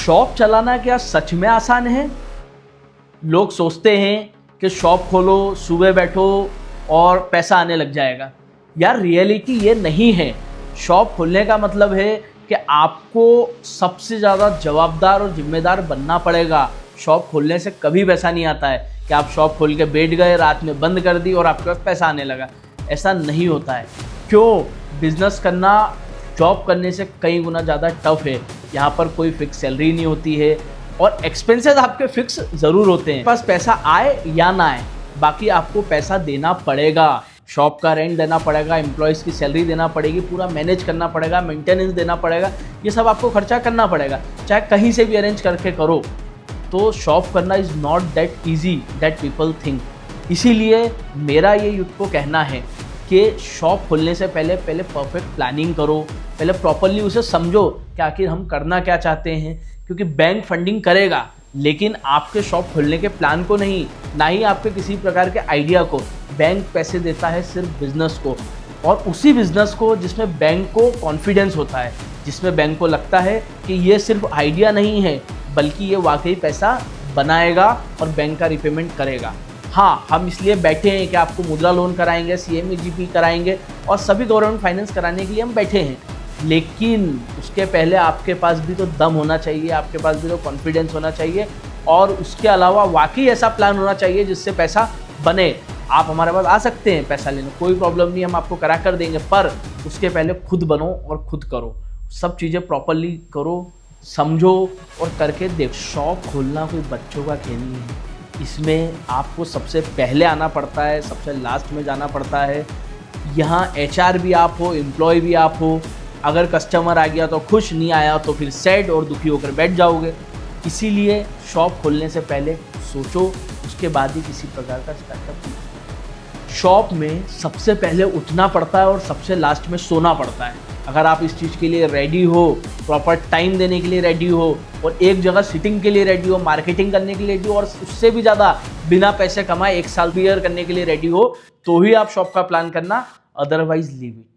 Shop चलाना क्या सच में आसान है? लोग सोचते हैं कि शॉप खोलो, सुबह बैठो और पैसा आने लग जाएगा। यार रियलिटी ये नहीं है। शॉप खोलने का मतलब है कि आपको सबसे ज़्यादा जवाबदार और जिम्मेदार बनना पड़ेगा। शॉप खोलने से कभी पैसा नहीं आता है कि आप शॉप खोल के बैठ गए, रात में बंद कर दी और आपके पास पैसा आने लगा। ऐसा नहीं होता है। क्यों? बिजनेस करना जॉब करने से कई गुना ज़्यादा टफ है। यहाँ पर कोई फिक्स सैलरी नहीं होती है और एक्सपेंसेस आपके फिक्स ज़रूर होते हैं। पास पैसा आए या ना आए, बाकी आपको पैसा देना पड़ेगा। शॉप का रेंट देना पड़ेगा, एम्प्लॉयज़ की सैलरी देना पड़ेगी, पूरा मैनेज करना पड़ेगा, मेंटेनेंस देना पड़ेगा। ये सब आपको खर्चा करना पड़ेगा, चाहे कहीं से भी अरेंज करके करो। तो शॉप करना is not that easy that people think. इसीलिए मेरा ये यूथ को कहना है कि शॉप खोलने से पहले परफेक्ट प्लानिंग करो, पहले प्रॉपरली उसे समझो कि आखिर हम करना क्या चाहते हैं। क्योंकि बैंक फंडिंग करेगा लेकिन आपके शॉप खोलने के प्लान को नहीं, ना ही आपके किसी प्रकार के आइडिया को। बैंक पैसे देता है सिर्फ बिजनेस को, और उसी बिजनेस को जिसमें बैंक को कॉन्फिडेंस होता है, जिसमें बैंक को लगता है कि ये सिर्फ आइडिया नहीं है बल्कि ये वाकई पैसा बनाएगा और बैंक का रिपेमेंट करेगा। हाँ, हम इसलिए बैठे हैं कि आपको मुद्रा लोन कराएंगे, CMEGP कराएंगे और सभी गवर्नमेंट फाइनेंस कराने के लिए हम बैठे हैं। लेकिन उसके पहले आपके पास भी तो दम होना चाहिए, आपके पास भी तो कॉन्फिडेंस होना चाहिए, और उसके अलावा वाकई ऐसा प्लान होना चाहिए जिससे पैसा बने। आप हमारे पास आ सकते हैं पैसा लेने, कोई प्रॉब्लम नहीं, हम आपको करा कर देंगे, पर उसके पहले खुद बनो और खुद करो। सब चीज़ें प्रॉपरली करो, समझो और करके देखो। शॉप खोलना कोई बच्चों का खेल नहीं है। इसमें आपको सबसे पहले आना पड़ता है, सबसे लास्ट में जाना पड़ता है। यहाँ HR भी आप हो, एम्प्लॉय भी आप हो। अगर कस्टमर आ गया तो खुश, नहीं आया तो फिर सैड और दुखी होकर बैठ जाओगे। इसीलिए शॉप खोलने से पहले सोचो, उसके बाद ही किसी प्रकार का स्टार्टअप कीजिए। शॉप में सबसे पहले उठना पड़ता है और सबसे लास्ट में सोना पड़ता है। अगर आप इस चीज़ के लिए रेडी हो, प्रॉपर टाइम देने के लिए रेडी हो और एक जगह सिटिंग के लिए रेडी हो, मार्केटिंग करने के लिए रेडी हो और उससे भी ज़्यादा बिना पैसे कमाए 1 साल क्लियर करने के लिए रेडी हो, तो ही आप शॉप का प्लान करना, अदरवाइज लीव इट।